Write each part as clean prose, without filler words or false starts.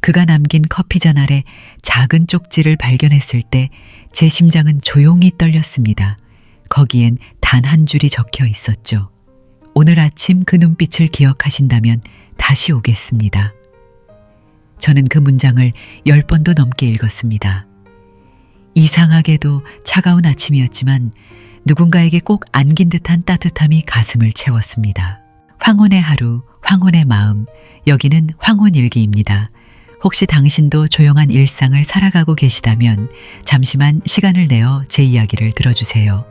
그가 남긴 커피잔 아래 작은 쪽지를 발견했을 때 제 심장은 조용히 떨렸습니다. 거기엔 단 한 줄이 적혀 있었죠. 오늘 아침 그 눈빛을 기억하신다면 다시 오겠습니다. 저는 그 문장을 10번도 넘게 읽었습니다. 이상하게도 차가운 아침이었지만 누군가에게 꼭 안긴 듯한 따뜻함이 가슴을 채웠습니다. 황혼의 하루, 황혼의 마음, 여기는 황혼일기입니다. 혹시 당신도 조용한 일상을 살아가고 계시다면 잠시만 시간을 내어 제 이야기를 들어주세요.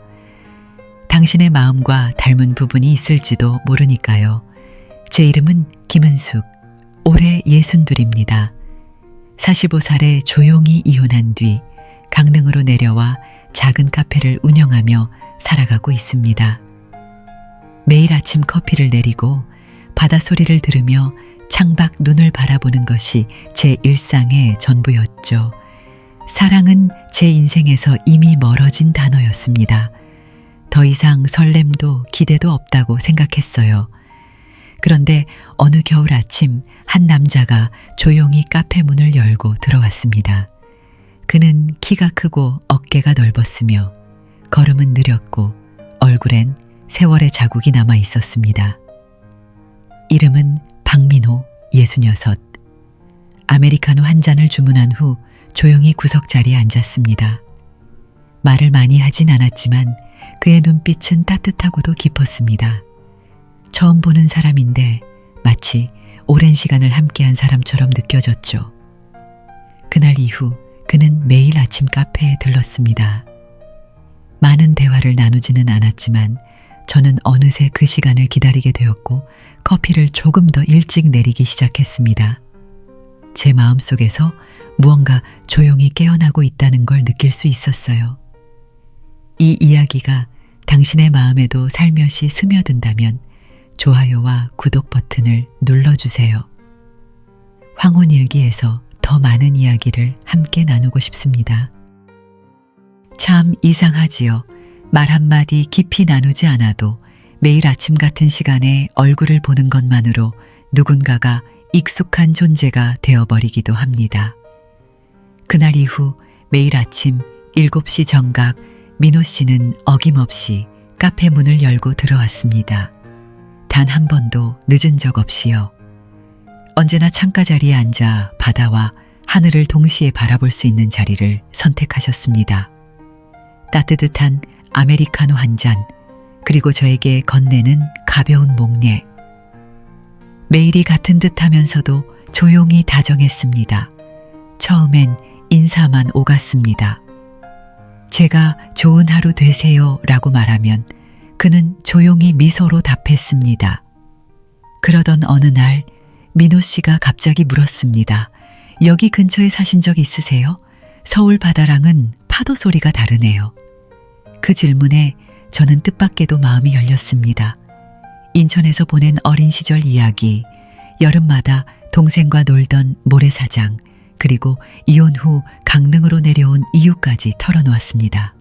당신의 마음과 닮은 부분이 있을지도 모르니까요. 제 이름은 김은숙, 올해 62입니다. 45살에 조용히 이혼한 뒤 강릉으로 내려와 작은 카페를 운영하며 살아가고 있습니다. 매일 아침 커피를 내리고 바닷소리를 들으며 창밖 눈을 바라보는 것이 제 일상의 전부였죠. 사랑은 제 인생에서 이미 멀어진 단어였습니다. 더 이상 설렘도 기대도 없다고 생각했어요. 그런데 어느 겨울 아침 한 남자가 조용히 카페 문을 열고 들어왔습니다. 그는 키가 크고 어깨가 넓었으며 걸음은 느렸고 얼굴엔 세월의 자국이 남아 있었습니다. 이름은 박민호, 66. 아메리카노 한 잔을 주문한 후 조용히 구석자리에 앉았습니다. 말을 많이 하진 않았지만 그의 눈빛은 따뜻하고도 깊었습니다. 처음 보는 사람인데 마치 오랜 시간을 함께한 사람처럼 느껴졌죠. 그날 이후 그는 매일 아침 카페에 들렀습니다. 많은 대화를 나누지는 않았지만 저는 어느새 그 시간을 기다리게 되었고 커피를 조금 더 일찍 내리기 시작했습니다. 제 마음속에서 무언가 조용히 깨어나고 있다는 걸 느낄 수 있었어요. 이 이야기가 당신의 마음에도 살며시 스며든다면 좋아요와 구독 버튼을 눌러주세요. 황혼일기에서 더 많은 이야기를 함께 나누고 싶습니다. 참 이상하지요. 말 한마디 깊이 나누지 않아도 매일 아침 같은 시간에 얼굴을 보는 것만으로 누군가가 익숙한 존재가 되어버리기도 합니다. 그날 이후 매일 아침 7시 정각 민호 씨는 어김없이 카페 문을 열고 들어왔습니다. 단 한 번도 늦은 적 없이요. 언제나 창가 자리에 앉아 바다와 하늘을 동시에 바라볼 수 있는 자리를 선택하셨습니다. 따뜻한 아메리카노 한 잔, 그리고 저에게 건네는 가벼운 목례. 매일이 같은 듯 하면서도 조용히 다정했습니다. 처음엔 인사만 오갔습니다. 제가 좋은 하루 되세요 라고 말하면 그는 조용히 미소로 답했습니다. 그러던 어느 날 민호 씨가 갑자기 물었습니다. 여기 근처에 사신 적 있으세요? 서울 바다랑은 파도 소리가 다르네요. 그 질문에 저는 뜻밖에도 마음이 열렸습니다. 인천에서 보낸 어린 시절 이야기, 여름마다 동생과 놀던 모래사장, 그리고 이혼 후 강릉으로 내려온 이유까지 털어놓았습니다.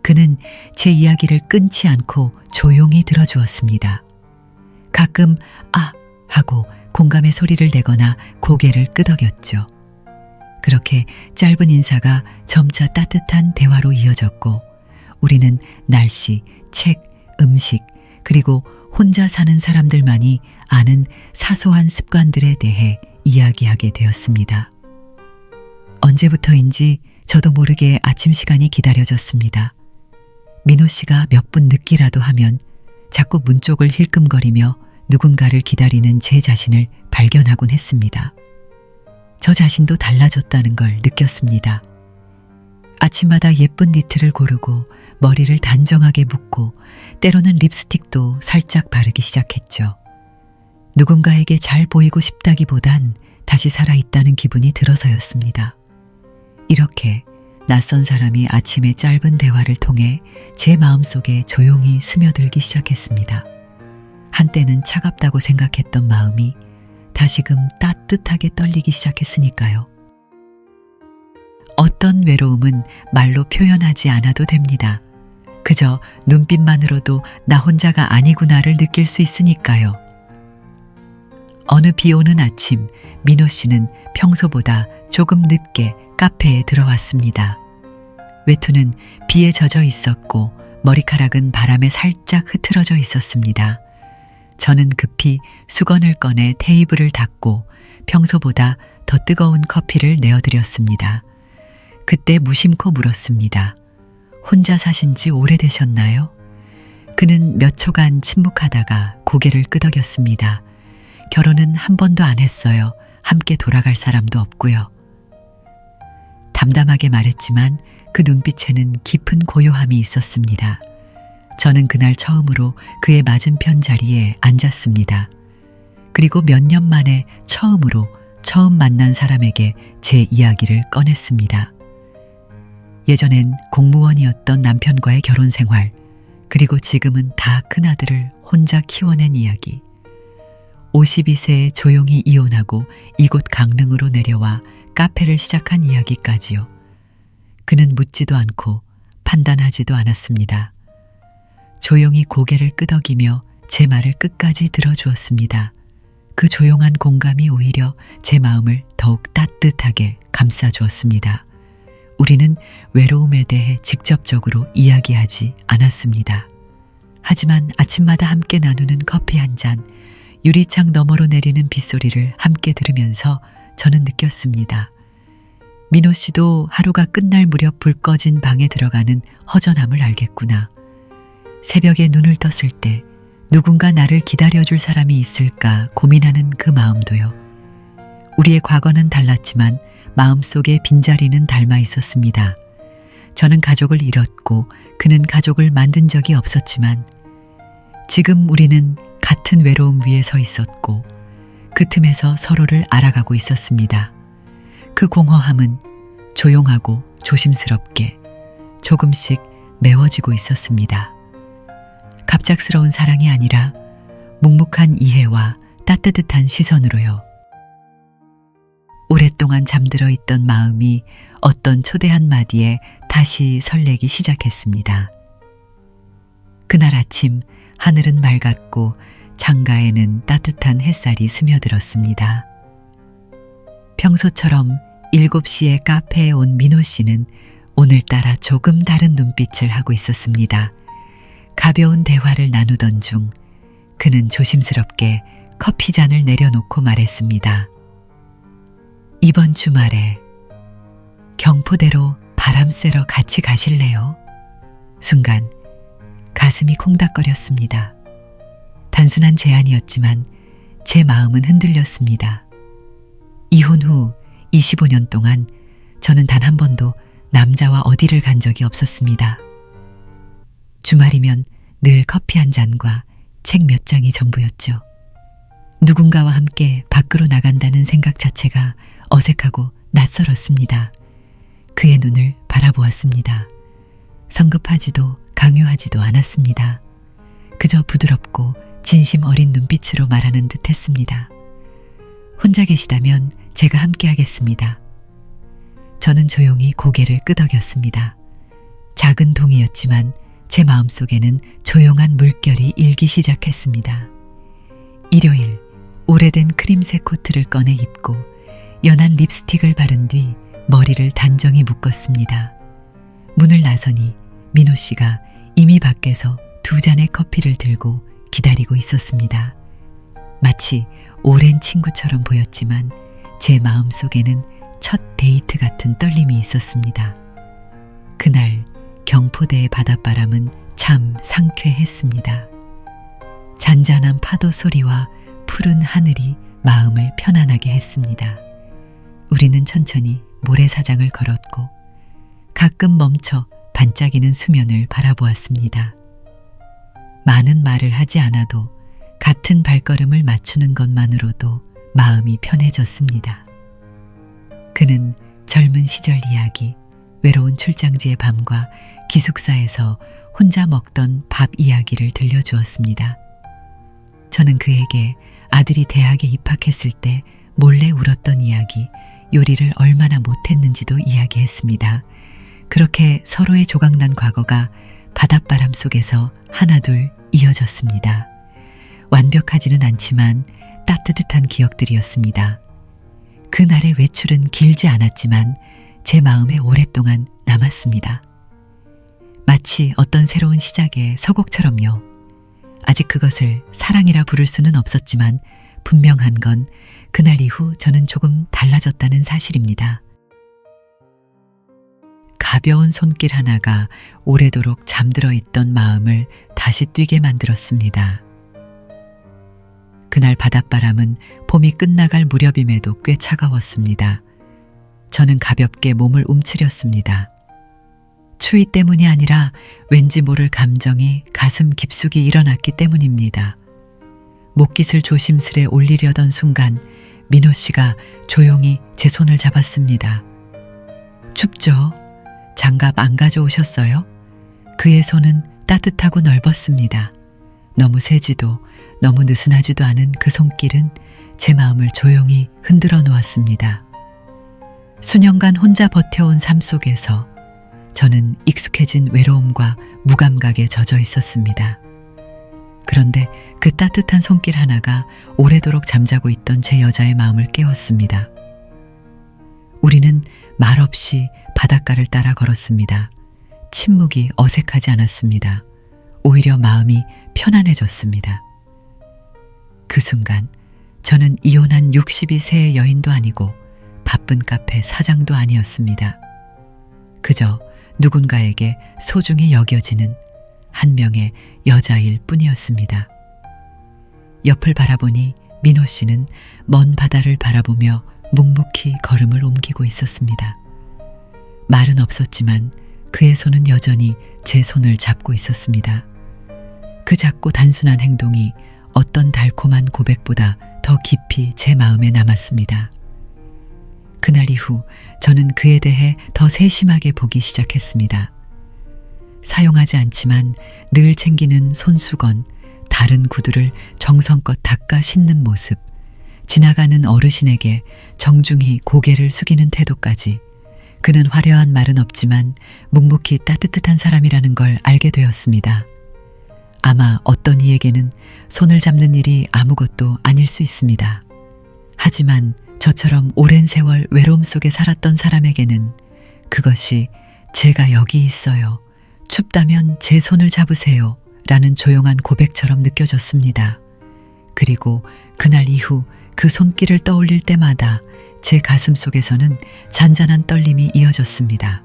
그는 제 이야기를 끊지 않고 조용히 들어주었습니다. 가끔 아 하고 공감의 소리를 내거나 고개를 끄덕였죠. 그렇게 짧은 인사가 점차 따뜻한 대화로 이어졌고 우리는 날씨, 책, 음식, 그리고 혼자 사는 사람들만이 아는 사소한 습관들에 대해 이야기하게 되었습니다. 언제부터인지 저도 모르게 아침 시간이 기다려졌습니다. 민호 씨가 몇 분 늦기라도 하면 자꾸 문 쪽을 힐끔거리며 누군가를 기다리는 제 자신을 발견하곤 했습니다. 저 자신도 달라졌다는 걸 느꼈습니다. 아침마다 예쁜 니트를 고르고 머리를 단정하게 묶고 때로는 립스틱도 살짝 바르기 시작했죠. 누군가에게 잘 보이고 싶다기보단 다시 살아있다는 기분이 들어서였습니다. 이렇게 낯선 사람이 아침의 짧은 대화를 통해 제 마음속에 조용히 스며들기 시작했습니다. 한때는 차갑다고 생각했던 마음이 다시금 따뜻하게 떨리기 시작했으니까요. 어떤 외로움은 말로 표현하지 않아도 됩니다. 그저 눈빛만으로도 나 혼자가 아니구나를 느낄 수 있으니까요. 어느 비 오는 아침 민호 씨는 평소보다 조금 늦게 카페에 들어왔습니다. 외투는 비에 젖어 있었고 머리카락은 바람에 살짝 흐트러져 있었습니다. 저는 급히 수건을 꺼내 테이블을 닦고 평소보다 더 뜨거운 커피를 내어드렸습니다. 그때 무심코 물었습니다. 혼자 사신 지 오래되셨나요? 그는 몇 초간 침묵하다가 고개를 끄덕였습니다. 결혼은 한 번도 안 했어요. 함께 돌아갈 사람도 없고요. 담담하게 말했지만 그 눈빛에는 깊은 고요함이 있었습니다. 저는 그날 처음으로 그의 맞은편 자리에 앉았습니다. 그리고 몇 년 만에 처음으로 처음 만난 사람에게 제 이야기를 꺼냈습니다. 예전엔 공무원이었던 남편과의 결혼 생활, 그리고 지금은 다 큰아들을 혼자 키워낸 이야기. 52세에 조용히 이혼하고 이곳 강릉으로 내려와 카페를 시작한 이야기까지요. 그는 묻지도 않고 판단하지도 않았습니다. 조용히 고개를 끄덕이며 제 말을 끝까지 들어주었습니다. 그 조용한 공감이 오히려 제 마음을 더욱 따뜻하게 감싸주었습니다. 우리는 외로움에 대해 직접적으로 이야기하지 않았습니다. 하지만 아침마다 함께 나누는 커피 한 잔, 유리창 너머로 내리는 빗소리를 함께 들으면서 저는 느꼈습니다. 민호 씨도 하루가 끝날 무렵 불 꺼진 방에 들어가는 허전함을 알겠구나. 새벽에 눈을 떴을 때 누군가 나를 기다려줄 사람이 있을까 고민하는 그 마음도요. 우리의 과거는 달랐지만 마음속의 빈자리는 닮아 있었습니다. 저는 가족을 잃었고 그는 가족을 만든 적이 없었지만 지금 우리는 같은 외로움 위에 서 있었고 그 틈에서 서로를 알아가고 있었습니다. 그 공허함은 조용하고 조심스럽게 조금씩 메워지고 있었습니다. 갑작스러운 사랑이 아니라 묵묵한 이해와 따뜻한 시선으로요. 오랫동안 잠들어 있던 마음이 어떤 초대 한마디에 다시 설레기 시작했습니다. 그날 아침 하늘은 맑았고 창가에는 따뜻한 햇살이 스며들었습니다. 평소처럼 7시에 카페에 온 민호 씨는 오늘따라 조금 다른 눈빛을 하고 있었습니다. 가벼운 대화를 나누던 중 그는 조심스럽게 커피잔을 내려놓고 말했습니다. 이번 주말에 경포대로 바람 쐬러 같이 가실래요? 순간 가슴이 콩닥거렸습니다. 단순한 제안이었지만 제 마음은 흔들렸습니다. 이혼 후 25년 동안 저는 단 한 번도 남자와 어디를 간 적이 없었습니다. 주말이면 늘 커피 한 잔과 책 몇 장이 전부였죠. 누군가와 함께 밖으로 나간다는 생각 자체가 어색하고 낯설었습니다. 그의 눈을 바라보았습니다. 성급하지도 강요하지도 않았습니다. 그저 부드럽고 진심 어린 눈빛으로 말하는 듯 했습니다. 혼자 계시다면 제가 함께 하겠습니다. 저는 조용히 고개를 끄덕였습니다. 작은 동이었지만 제 마음속에는 조용한 물결이 일기 시작했습니다. 일요일, 오래된 크림색 코트를 꺼내 입고 연한 립스틱을 바른 뒤 머리를 단정히 묶었습니다. 문을 나서니 민호 씨가 이미 밖에서 2잔의 커피를 들고 기다리고 있었습니다. 마치 오랜 친구처럼 보였지만 제 마음속에는 첫 데이트 같은 떨림이 있었습니다. 그날 경포대의 바닷바람은 참 상쾌했습니다. 잔잔한 파도 소리와 푸른 하늘이 마음을 편안하게 했습니다. 우리는 천천히 모래사장을 걸었고 가끔 멈춰 반짝이는 수면을 바라보았습니다. 많은 말을 하지 않아도 같은 발걸음을 맞추는 것만으로도 마음이 편해졌습니다. 그는 젊은 시절 이야기, 외로운 출장지의 밤과 기숙사에서 혼자 먹던 밥 이야기를 들려주었습니다. 저는 그에게 아들이 대학에 입학했을 때 몰래 울었던 이야기, 요리를 얼마나 못했는지도 이야기했습니다. 그렇게 서로의 조각난 과거가 바닷바람 속에서 하나둘 이어졌습니다. 완벽하지는 않지만 따뜻한 기억들이었습니다. 그날의 외출은 길지 않았지만 제 마음에 오랫동안 남았습니다. 마치 어떤 새로운 시작의 서곡처럼요. 아직 그것을 사랑이라 부를 수는 없었지만 분명한 건 그날 이후 저는 조금 달라졌다는 사실입니다. 가벼운 손길 하나가 오래도록 잠들어 있던 마음을 다시 뛰게 만들었습니다. 그날 바닷바람은 봄이 끝나갈 무렵임에도 꽤 차가웠습니다. 저는 가볍게 몸을 움츠렸습니다. 추위 때문이 아니라 왠지 모를 감정이 가슴 깊숙이 일어났기 때문입니다. 목깃을 조심스레 올리려던 순간 민호 씨가 조용히 제 손을 잡았습니다. 춥죠? 장갑 안 가져오셨어요? 그의 손은 따뜻하고 넓었습니다. 너무 세지도 너무 느슨하지도 않은 그 손길은 제 마음을 조용히 흔들어 놓았습니다. 수년간 혼자 버텨온 삶 속에서 저는 익숙해진 외로움과 무감각에 젖어 있었습니다. 그런데 그 따뜻한 손길 하나가 오래도록 잠자고 있던 제 여자의 마음을 깨웠습니다. 우리는 말없이 바닷가를 따라 걸었습니다. 침묵이 어색하지 않았습니다. 오히려 마음이 편안해졌습니다. 그 순간 저는 이혼한 62세의 여인도 아니고 바쁜 카페 사장도 아니었습니다. 그저 누군가에게 소중히 여겨지는 한 명의 여자일 뿐이었습니다. 옆을 바라보니 민호 씨는 먼 바다를 바라보며 묵묵히 걸음을 옮기고 있었습니다. 말은 없었지만 그의 손은 여전히 제 손을 잡고 있었습니다. 그 작고 단순한 행동이 어떤 달콤한 고백보다 더 깊이 제 마음에 남았습니다. 그날 이후 저는 그에 대해 더 세심하게 보기 시작했습니다. 사용하지 않지만 늘 챙기는 손수건, 다른 구두를 정성껏 닦아 신는 모습, 지나가는 어르신에게 정중히 고개를 숙이는 태도까지 그는 화려한 말은 없지만 묵묵히 따뜻한 사람이라는 걸 알게 되었습니다. 아마 어떤 이에게는 손을 잡는 일이 아무것도 아닐 수 있습니다. 하지만 저처럼 오랜 세월 외로움 속에 살았던 사람에게는 그것이 제가 여기 있어요. 춥다면 제 손을 잡으세요. 라는 조용한 고백처럼 느껴졌습니다. 그리고 그날 이후 그 손길을 떠올릴 때마다 제 가슴 속에서는 잔잔한 떨림이 이어졌습니다.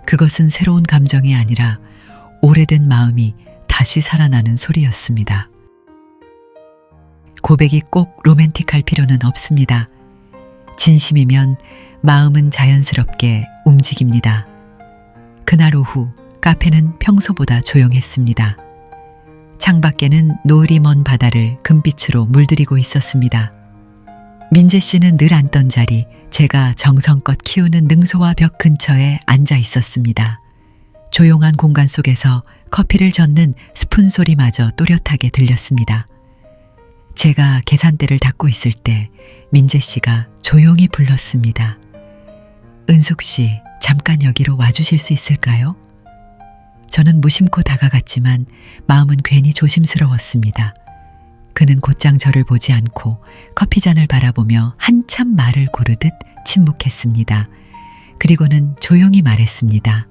그것은 새로운 감정이 아니라 오래된 마음이 다시 살아나는 소리였습니다. 고백이 꼭 로맨틱할 필요는 없습니다. 진심이면 마음은 자연스럽게 움직입니다. 그날 오후 카페는 평소보다 조용했습니다. 창밖에는 노을이 먼 바다를 금빛으로 물들이고 있었습니다. 민재 씨는 늘 앉던 자리, 제가 정성껏 키우는 능소와 벽 근처에 앉아 있었습니다. 조용한 공간 속에서 커피를 젓는 스푼 소리마저 또렷하게 들렸습니다. 제가 계산대를 닫고 있을 때 민재 씨가 조용히 불렀습니다. 은숙 씨, 잠깐 여기로 와주실 수 있을까요? 저는 무심코 다가갔지만 마음은 괜히 조심스러웠습니다. 그는 곧장 저를 보지 않고 커피잔을 바라보며 한참 말을 고르듯 침묵했습니다. 그리고는 조용히 말했습니다.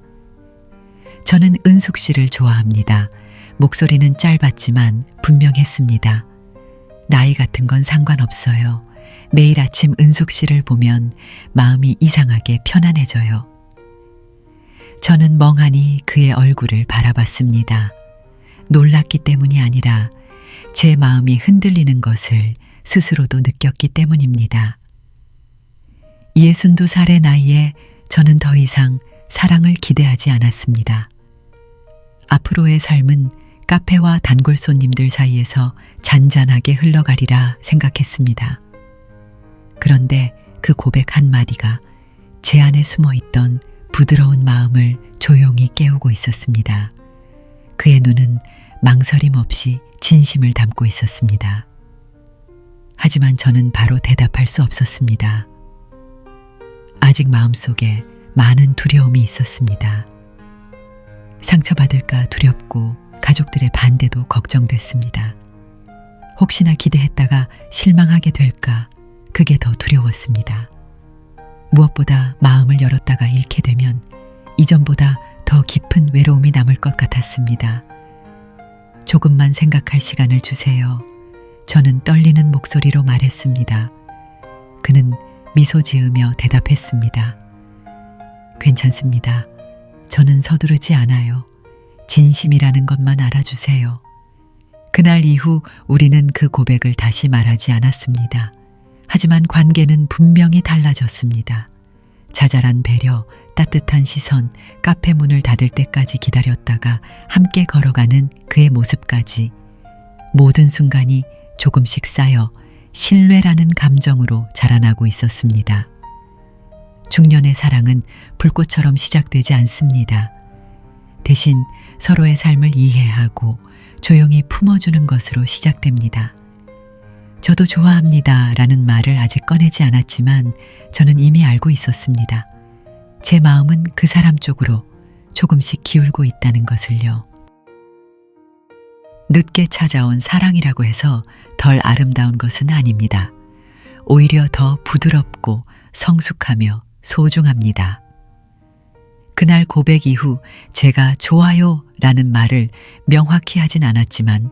저는 은숙 씨를 좋아합니다. 목소리는 짧았지만 분명했습니다. 나이 같은 건 상관없어요. 매일 아침 은숙 씨를 보면 마음이 이상하게 편안해져요. 저는 멍하니 그의 얼굴을 바라봤습니다. 놀랐기 때문이 아니라 제 마음이 흔들리는 것을 스스로도 느꼈기 때문입니다. 62살의 나이에 저는 더 이상 사랑을 기대하지 않았습니다. 앞으로의 삶은 카페와 단골 손님들 사이에서 잔잔하게 흘러가리라 생각했습니다. 그런데 그 고백 한마디가 제 안에 숨어있던 부드러운 마음을 조용히 깨우고 있었습니다. 그의 눈은 망설임 없이 진심을 담고 있었습니다. 하지만 저는 바로 대답할 수 없었습니다. 아직 마음속에 많은 두려움이 있었습니다. 상처받을까 두렵고 가족들의 반대도 걱정됐습니다. 혹시나 기대했다가 실망하게 될까, 그게 더 두려웠습니다. 무엇보다 마음을 열었다가 잃게 되면 이전보다 더 깊은 외로움이 남을 것 같았습니다. 조금만 생각할 시간을 주세요. 저는 떨리는 목소리로 말했습니다. 그는 미소 지으며 대답했습니다. 괜찮습니다. 저는 서두르지 않아요. 진심이라는 것만 알아주세요. 그날 이후 우리는 그 고백을 다시 말하지 않았습니다. 하지만 관계는 분명히 달라졌습니다. 자잘한 배려, 따뜻한 시선, 카페 문을 닫을 때까지 기다렸다가 함께 걸어가는 그의 모습까지, 모든 순간이 조금씩 쌓여 신뢰라는 감정으로 자라나고 있었습니다. 중년의 사랑은 불꽃처럼 시작되지 않습니다. 대신 서로의 삶을 이해하고 조용히 품어주는 것으로 시작됩니다. 저도 좋아합니다 라는 말을 아직 꺼내지 않았지만 저는 이미 알고 있었습니다. 제 마음은 그 사람 쪽으로 조금씩 기울고 있다는 것을요. 늦게 찾아온 사랑이라고 해서 덜 아름다운 것은 아닙니다. 오히려 더 부드럽고 성숙하며 소중합니다. 그날 고백 이후 제가 좋아요 라는 말을 명확히 하진 않았지만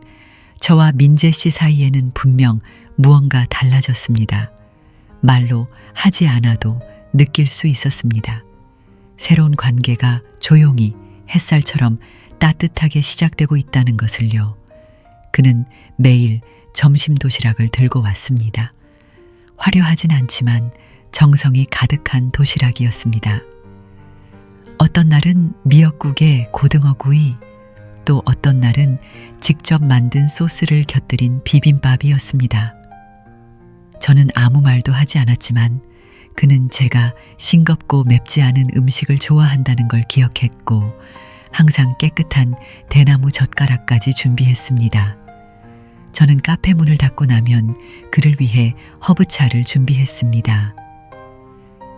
저와 민재 씨 사이에는 분명 무언가 달라졌습니다. 말로 하지 않아도 느낄 수 있었습니다. 새로운 관계가 조용히 햇살처럼 따뜻하게 시작되고 있다는 것을요. 그는 매일 점심 도시락을 들고 왔습니다. 화려하진 않지만 정성이 가득한 도시락이었습니다. 어떤 날은 미역국에 고등어 구이, 또 어떤 날은 직접 만든 소스를 곁들인 비빔밥이었습니다. 저는 아무 말도 하지 않았지만 그는 제가 싱겁고 맵지 않은 음식을 좋아한다는 걸 기억했고 항상 깨끗한 대나무 젓가락까지 준비했습니다. 저는 카페 문을 닫고 나면 그를 위해 허브차를 준비했습니다.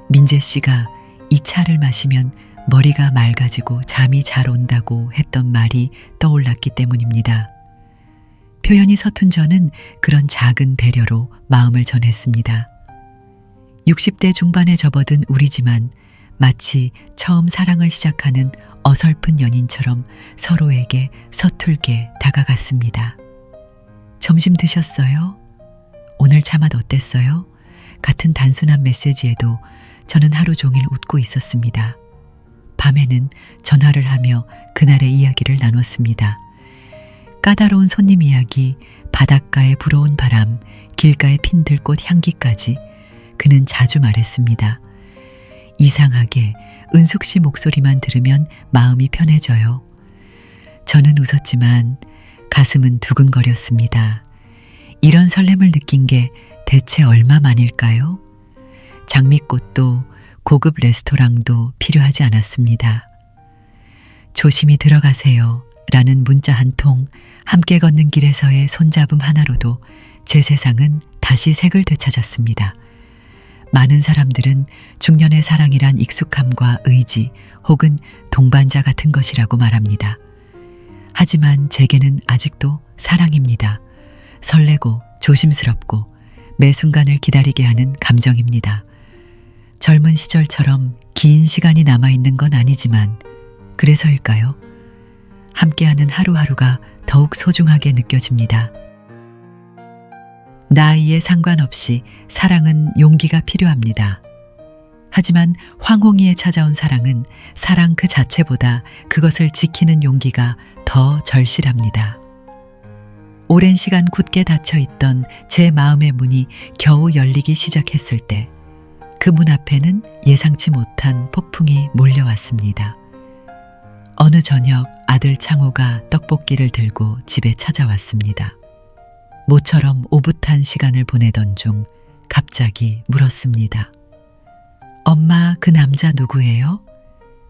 민재 씨가 이 차를 마시면 머리가 맑아지고 잠이 잘 온다고 했던 말이 떠올랐기 때문입니다. 표현이 서툰 저는 그런 작은 배려로 마음을 전했습니다. 60대 중반에 접어든 우리지만 마치 처음 사랑을 시작하는 어설픈 연인처럼 서로에게 서툴게 다가갔습니다. 점심 드셨어요? 오늘 차 맛 어땠어요? 같은 단순한 메시지에도 저는 하루 종일 웃고 있었습니다. 밤에는 전화를 하며 그날의 이야기를 나눴습니다. 까다로운 손님 이야기, 바닷가에 불어온 바람, 길가의 핀 들꽃 향기까지 그는 자주 말했습니다. 이상하게 은숙 씨 목소리만 들으면 마음이 편해져요. 저는 웃었지만 가슴은 두근거렸습니다. 이런 설렘을 느낀 게 대체 얼마만일까요? 장미꽃도 고급 레스토랑도 필요하지 않았습니다. 조심히 들어가세요 라는 문자 한 통, 함께 걷는 길에서의 손잡음 하나로도 제 세상은 다시 색을 되찾았습니다. 많은 사람들은 중년의 사랑이란 익숙함과 의지 혹은 동반자 같은 것이라고 말합니다. 하지만 제게는 아직도 사랑입니다. 설레고 조심스럽고 매 순간을 기다리게 하는 감정입니다. 젊은 시절처럼 긴 시간이 남아있는 건 아니지만 그래서일까요? 함께하는 하루하루가 더욱 소중하게 느껴집니다. 나이에 상관없이 사랑은 용기가 필요합니다. 하지만 황홍이에 찾아온 사랑은 사랑 그 자체보다 그것을 지키는 용기가 더 절실합니다. 오랜 시간 굳게 닫혀있던 제 마음의 문이 겨우 열리기 시작했을 때 그 문 앞에는 예상치 못한 폭풍이 몰려왔습니다. 어느 저녁 아들 창호가 떡볶이를 들고 집에 찾아왔습니다. 모처럼 오붓한 시간을 보내던 중 갑자기 물었습니다. 엄마, 그 남자 누구예요?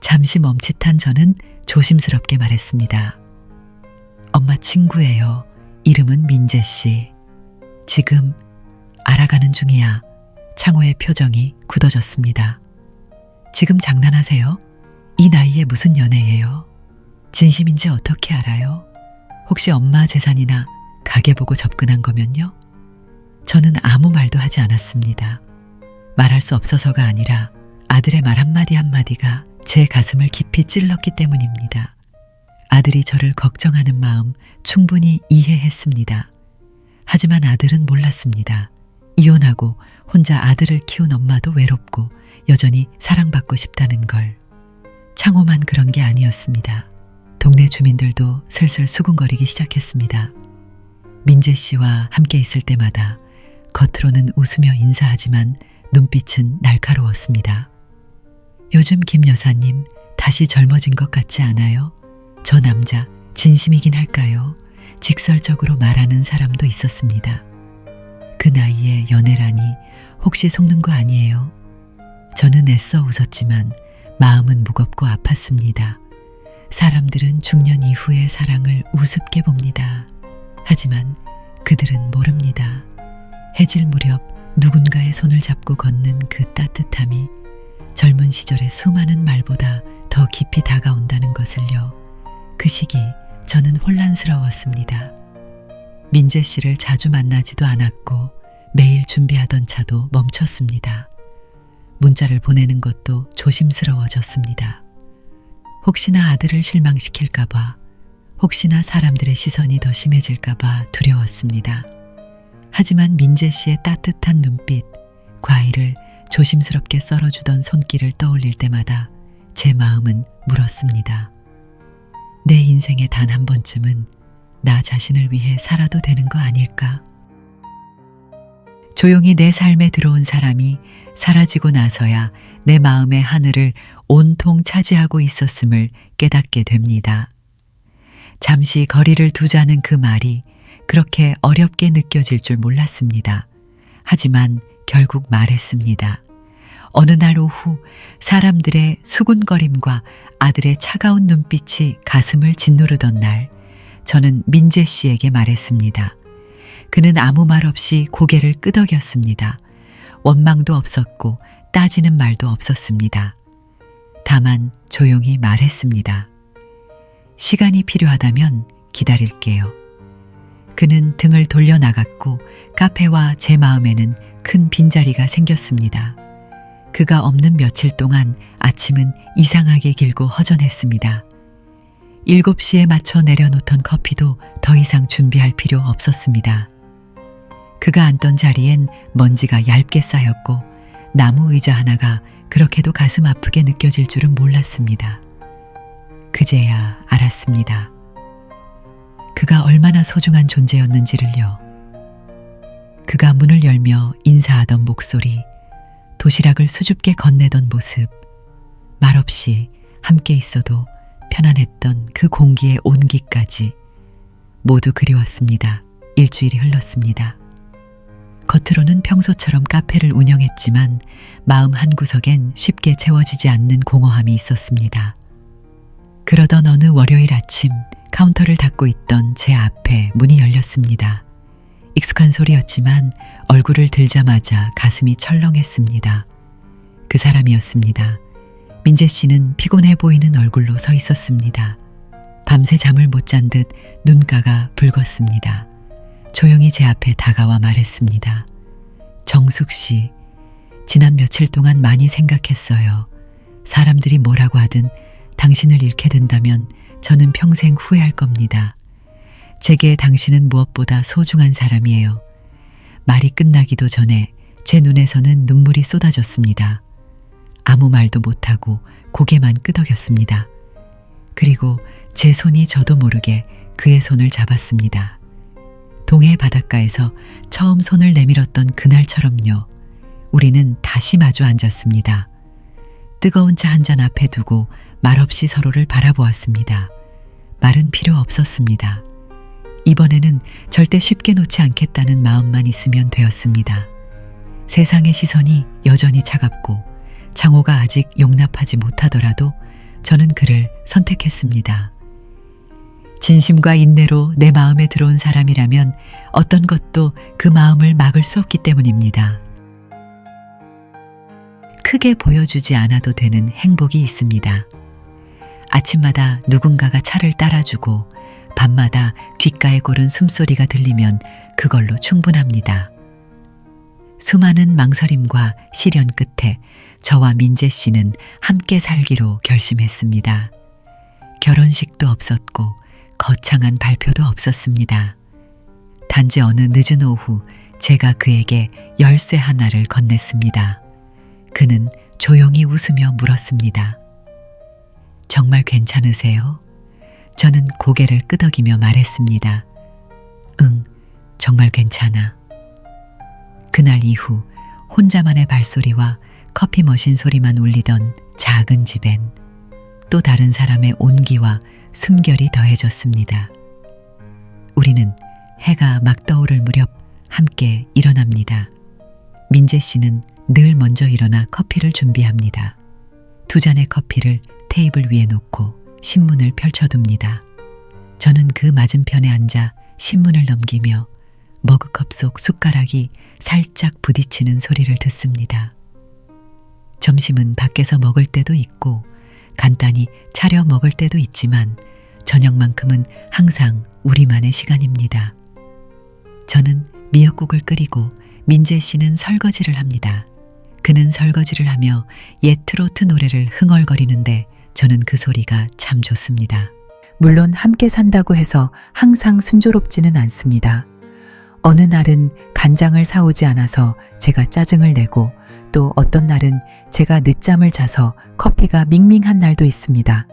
잠시 멈칫한 저는 조심스럽게 말했습니다. 엄마 친구예요. 이름은 민재 씨. 지금 알아가는 중이야. 창호의 표정이 굳어졌습니다. 지금 장난하세요? 이 나이에 무슨 연애예요? 진심인지 어떻게 알아요? 혹시 엄마 재산이나 가게 보고 접근한 거면요? 저는 아무 말도 하지 않았습니다. 말할 수 없어서가 아니라 아들의 말 한마디 한마디가 제 가슴을 깊이 찔렀기 때문입니다. 아들이 저를 걱정하는 마음 충분히 이해했습니다. 하지만 아들은 몰랐습니다. 이혼하고 혼자 아들을 키운 엄마도 외롭고 여전히 사랑받고 싶다는 걸. 창호만 그런 게 아니었습니다. 동네 주민들도 슬슬 수군거리기 시작했습니다. 민재 씨와 함께 있을 때마다 겉으로는 웃으며 인사하지만 눈빛은 날카로웠습니다. 요즘 김 여사님 다시 젊어진 것 같지 않아요? 저 남자 진심이긴 할까요? 직설적으로 말하는 사람도 있었습니다. 그 나이에 연애라니 혹시 속는 거 아니에요? 저는 애써 웃었지만 마음은 무겁고 아팠습니다. 사람들은 중년 이후의 사랑을 우습게 봅니다. 하지만 그들은 모릅니다. 해질 무렵 누군가의 손을 잡고 걷는 그 따뜻함이 젊은 시절의 수많은 말보다 더 깊이 다가온다는 것을요. 그 시기 저는 혼란스러웠습니다. 민재 씨를 자주 만나지도 않았고 매일 준비하던 차도 멈췄습니다. 문자를 보내는 것도 조심스러워졌습니다. 혹시나 아들을 실망시킬까봐, 혹시나 사람들의 시선이 더 심해질까봐 두려웠습니다. 하지만 민재 씨의 따뜻한 눈빛, 과일을 조심스럽게 썰어주던 손길을 떠올릴 때마다 제 마음은 물었습니다. 내 인생에 단 한 번쯤은 나 자신을 위해 살아도 되는 거 아닐까? 조용히 내 삶에 들어온 사람이 사라지고 나서야 내 마음의 하늘을 온통 차지하고 있었음을 깨닫게 됩니다. 잠시 거리를 두자는 그 말이 그렇게 어렵게 느껴질 줄 몰랐습니다. 하지만 결국 말했습니다. 어느 날 오후 사람들의 수군거림과 아들의 차가운 눈빛이 가슴을 짓누르던 날, 저는 민재 씨에게 말했습니다. 그는 아무 말 없이 고개를 끄덕였습니다. 원망도 없었고 따지는 말도 없었습니다. 다만 조용히 말했습니다. 시간이 필요하다면 기다릴게요. 그는 등을 돌려나갔고 카페와 제 마음에는 큰 빈자리가 생겼습니다. 그가 없는 며칠 동안 아침은 이상하게 길고 허전했습니다. 7시에 맞춰 내려놓던 커피도 더 이상 준비할 필요 없었습니다. 그가 앉던 자리엔 먼지가 얇게 쌓였고 나무 의자 하나가 그렇게도 가슴 아프게 느껴질 줄은 몰랐습니다. 그제야 알았습니다. 그가 얼마나 소중한 존재였는지를요. 그가 문을 열며 인사하던 목소리, 도시락을 수줍게 건네던 모습, 말없이 함께 있어도 편안했던 그 공기의 온기까지 모두 그리웠습니다. 일주일이 흘렀습니다. 겉으로는 평소처럼 카페를 운영했지만 마음 한구석엔 쉽게 채워지지 않는 공허함이 있었습니다. 그러던 어느 월요일 아침 카운터를 닫고 있던 제 앞에 문이 열렸습니다. 익숙한 소리였지만 얼굴을 들자마자 가슴이 철렁했습니다. 그 사람이었습니다. 민재 씨는 피곤해 보이는 얼굴로 서 있었습니다. 밤새 잠을 못 잔 듯 눈가가 붉었습니다. 조용히 제 앞에 다가와 말했습니다. 정숙 씨, 지난 며칠 동안 많이 생각했어요. 사람들이 뭐라고 하든 당신을 잃게 된다면 저는 평생 후회할 겁니다. 제게 당신은 무엇보다 소중한 사람이에요. 말이 끝나기도 전에 제 눈에서는 눈물이 쏟아졌습니다. 아무 말도 못하고 고개만 끄덕였습니다. 그리고 제 손이 저도 모르게 그의 손을 잡았습니다. 동해 바닷가에서 처음 손을 내밀었던 그날처럼요. 우리는 다시 마주 앉았습니다. 뜨거운 차 한 잔 앞에 두고 말없이 서로를 바라보았습니다. 말은 필요 없었습니다. 이번에는 절대 쉽게 놓지 않겠다는 마음만 있으면 되었습니다. 세상의 시선이 여전히 차갑고 창호가 아직 용납하지 못하더라도 저는 그를 선택했습니다. 진심과 인내로 내 마음에 들어온 사람이라면 어떤 것도 그 마음을 막을 수 없기 때문입니다. 크게 보여주지 않아도 되는 행복이 있습니다. 아침마다 누군가가 차를 따라주고 밤마다 귓가에 고른 숨소리가 들리면 그걸로 충분합니다. 수많은 망설임과 시련 끝에 저와 민재 씨는 함께 살기로 결심했습니다. 결혼식도 없었고 거창한 발표도 없었습니다. 단지 어느 늦은 오후 제가 그에게 열쇠 하나를 건넸습니다. 그는 조용히 웃으며 물었습니다. 정말 괜찮으세요? 저는 고개를 끄덕이며 말했습니다. 응, 정말 괜찮아. 그날 이후 혼자만의 발소리와 커피 머신 소리만 울리던 작은 집엔 또 다른 사람의 온기와 숨결이 더해졌습니다. 우리는 해가 막 떠오를 무렵 함께 일어납니다. 민재 씨는 늘 먼저 일어나 커피를 준비합니다. 두 잔의 커피를 테이블 위에 놓고 신문을 펼쳐둡니다. 저는 그 맞은편에 앉아 신문을 넘기며 머그컵 속 숟가락이 살짝 부딪히는 소리를 듣습니다. 점심은 밖에서 먹을 때도 있고 간단히 차려 먹을 때도 있지만 저녁만큼은 항상 우리만의 시간입니다. 저는 미역국을 끓이고 민재 씨는 설거지를 합니다. 그는 설거지를 하며 옛 트로트 노래를 흥얼거리는데 저는 그 소리가 참 좋습니다. 물론 함께 산다고 해서 항상 순조롭지는 않습니다. 어느 날은 간장을 사오지 않아서 제가 짜증을 내고 또 어떤 날은 제가 늦잠을 자서 커피가 밍밍한 날도 있습니다.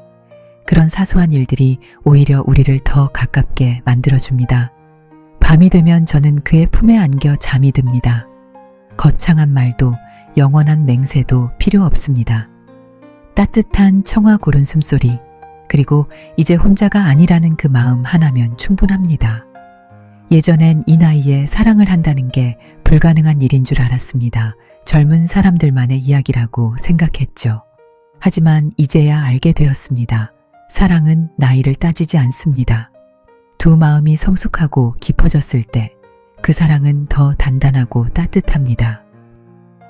그런 사소한 일들이 오히려 우리를 더 가깝게 만들어줍니다. 밤이 되면 저는 그의 품에 안겨 잠이 듭니다. 거창한 말도 영원한 맹세도 필요 없습니다. 따뜻한 청아 고른 숨소리, 그리고 이제 혼자가 아니라는 그 마음 하나면 충분합니다. 예전엔 이 나이에 사랑을 한다는 게 불가능한 일인 줄 알았습니다. 젊은 사람들만의 이야기라고 생각했죠. 하지만 이제야 알게 되었습니다. 사랑은 나이를 따지지 않습니다. 두 마음이 성숙하고 깊어졌을 때 그 사랑은 더 단단하고 따뜻합니다.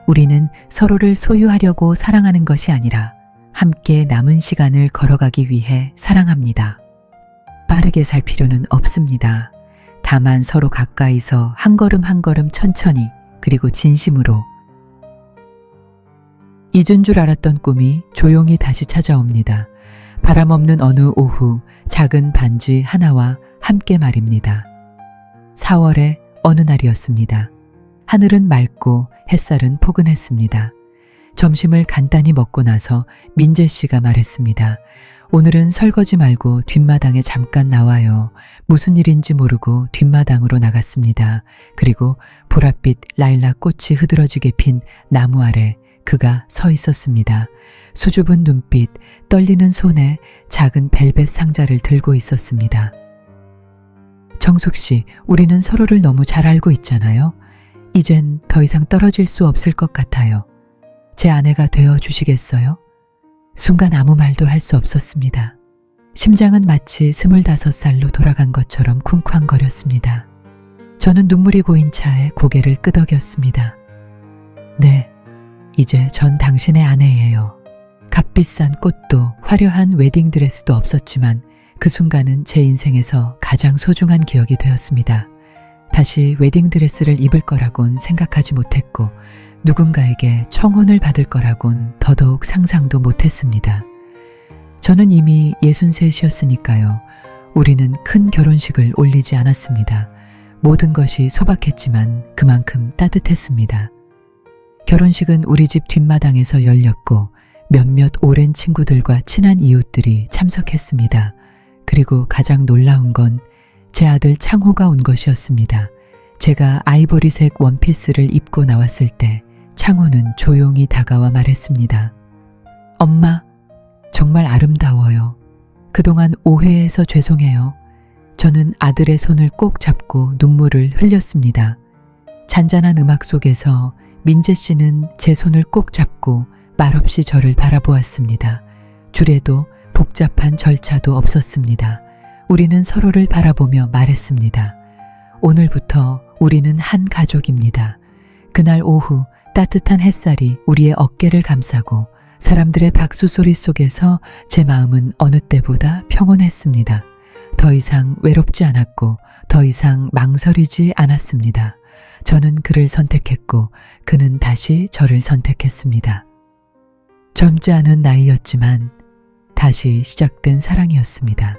우리는 서로를 소유하려고 사랑하는 것이 아니라 함께 남은 시간을 걸어가기 위해 사랑합니다. 빠르게 살 필요는 없습니다. 다만 서로 가까이서 한 걸음 한 걸음 천천히 그리고 진심으로. 잊은 줄 알았던 꿈이 조용히 다시 찾아옵니다. 바람 없는 어느 오후 작은 반지 하나와 함께 말입니다. 4월의 어느 날이었습니다. 하늘은 맑고 햇살은 포근했습니다. 점심을 간단히 먹고 나서 민재 씨가 말했습니다. 오늘은 설거지 말고 뒷마당에 잠깐 나와요. 무슨 일인지 모르고 뒷마당으로 나갔습니다. 그리고 보랏빛 라일락 꽃이 흐드러지게 핀 나무 아래 그가 서 있었습니다. 수줍은 눈빛, 떨리는 손에 작은 벨벳 상자를 들고 있었습니다. 정숙 씨, 우리는 서로를 너무 잘 알고 있잖아요. 이젠 더 이상 떨어질 수 없을 것 같아요. 제 아내가 되어 주시겠어요? 순간 아무 말도 할 수 없었습니다. 심장은 마치 25살로 돌아간 것처럼 쿵쾅거렸습니다. 저는 눈물이 고인 차에 고개를 끄덕였습니다. 네, 이제 전 당신의 아내예요. 값비싼 꽃도 화려한 웨딩드레스도 없었지만 그 순간은 제 인생에서 가장 소중한 기억이 되었습니다. 다시 웨딩드레스를 입을 거라곤 생각하지 못했고 누군가에게 청혼을 받을 거라곤 더더욱 상상도 못했습니다. 저는 이미 63이었으니까요. 우리는 큰 결혼식을 올리지 않았습니다. 모든 것이 소박했지만 그만큼 따뜻했습니다. 결혼식은 우리 집 뒷마당에서 열렸고 몇몇 오랜 친구들과 친한 이웃들이 참석했습니다. 그리고 가장 놀라운 건 제 아들 창호가 온 것이었습니다. 제가 아이보리색 원피스를 입고 나왔을 때 창호는 조용히 다가와 말했습니다. 엄마, 정말 아름다워요. 그동안 오해해서 죄송해요. 저는 아들의 손을 꼭 잡고 눈물을 흘렸습니다. 잔잔한 음악 속에서 민재 씨는 제 손을 꼭 잡고 말없이 저를 바라보았습니다. 줄에도 복잡한 절차도 없었습니다. 우리는 서로를 바라보며 말했습니다. 오늘부터 우리는 한 가족입니다. 그날 오후 따뜻한 햇살이 우리의 어깨를 감싸고 사람들의 박수 소리 속에서 제 마음은 어느 때보다 평온했습니다. 더 이상 외롭지 않았고 더 이상 망설이지 않았습니다. 저는 그를 선택했고 그는 다시 저를 선택했습니다. 젊지 않은 나이였지만 다시 시작된 사랑이었습니다.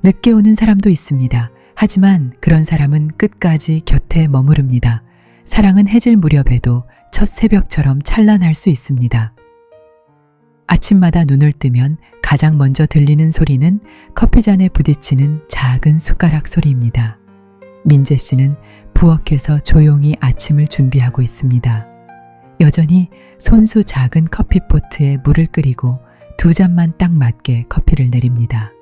늦게 오는 사람도 있습니다. 하지만 그런 사람은 끝까지 곁에 머무릅니다. 사랑은 해질 무렵에도 첫 새벽처럼 찬란할 수 있습니다. 아침마다 눈을 뜨면 가장 먼저 들리는 소리는 커피잔에 부딪히는 작은 숟가락 소리입니다. 민재 씨는 부엌에서 조용히 아침을 준비하고 있습니다. 여전히 손수 작은 커피포트에 물을 끓이고 2잔만 딱 맞게 커피를 내립니다.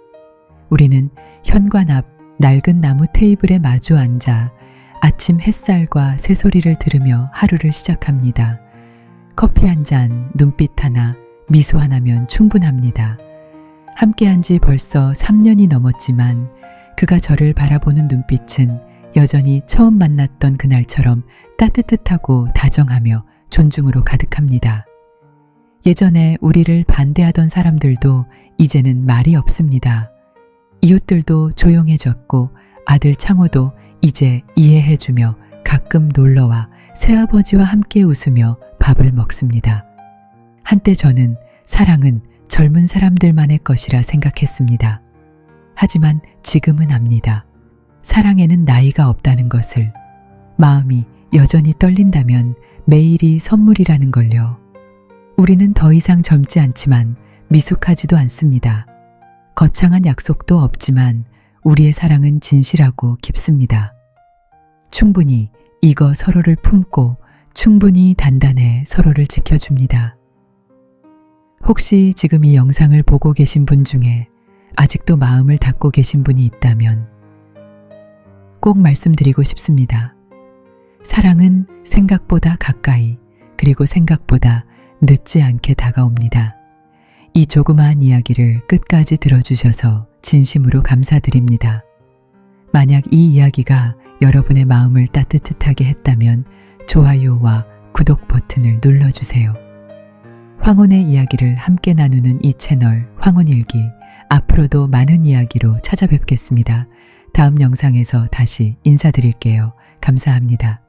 우리는 현관 앞 낡은 나무 테이블에 마주 앉아 아침 햇살과 새소리를 들으며 하루를 시작합니다. 커피 한 잔, 눈빛 하나, 미소 하나면 충분합니다. 함께한 지 벌써 3년이 넘었지만 그가 저를 바라보는 눈빛은 여전히 처음 만났던 그날처럼 따뜻하고 다정하며 존중으로 가득합니다. 예전에 우리를 반대하던 사람들도 이제는 말이 없습니다. 이웃들도 조용해졌고 아들 창호도 이제 이해해주며 가끔 놀러와 새아버지와 함께 웃으며 밥을 먹습니다. 한때 저는 사랑은 젊은 사람들만의 것이라 생각했습니다. 하지만 지금은 압니다. 사랑에는 나이가 없다는 것을. 마음이 여전히 떨린다면 매일이 선물이라는 걸요. 우리는 더 이상 젊지 않지만 미숙하지도 않습니다. 거창한 약속도 없지만 우리의 사랑은 진실하고 깊습니다. 충분히 익어 서로를 품고 충분히 단단해 서로를 지켜줍니다. 혹시 지금 이 영상을 보고 계신 분 중에 아직도 마음을 닫고 계신 분이 있다면 꼭 말씀드리고 싶습니다. 사랑은 생각보다 가까이 그리고 생각보다 늦지 않게 다가옵니다. 이 조그마한 이야기를 끝까지 들어주셔서 진심으로 감사드립니다. 만약 이 이야기가 여러분의 마음을 따뜻하게 했다면 좋아요와 구독 버튼을 눌러주세요. 황혼의 이야기를 함께 나누는 이 채널 황혼일기, 앞으로도 많은 이야기로 찾아뵙겠습니다. 다음 영상에서 다시 인사드릴게요. 감사합니다.